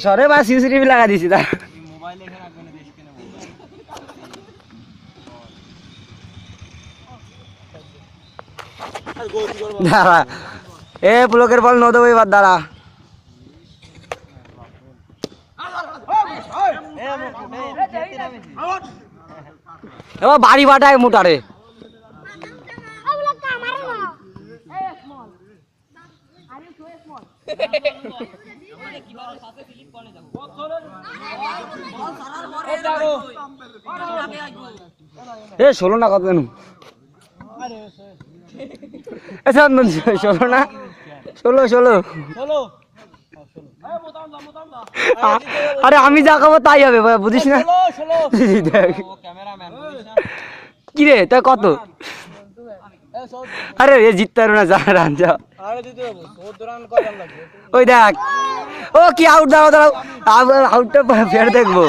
সরে বা সিসিটিভি লাগা দিছি তা দাঁড়া এ ব্লকের বল ন দেবো এবার দাঁড়া এবার বাড়ি বাটায় মোটারে এ 16 না কত জানো ষোলো না 16 আরে আমি যা খাবো তাই হবে বুঝিস না কি রে তা কত আরে এ জিততে পারবে না যা রান যা ওই দেখ ও কি আউট দাঁড়াও আউটটা ফের দেখবো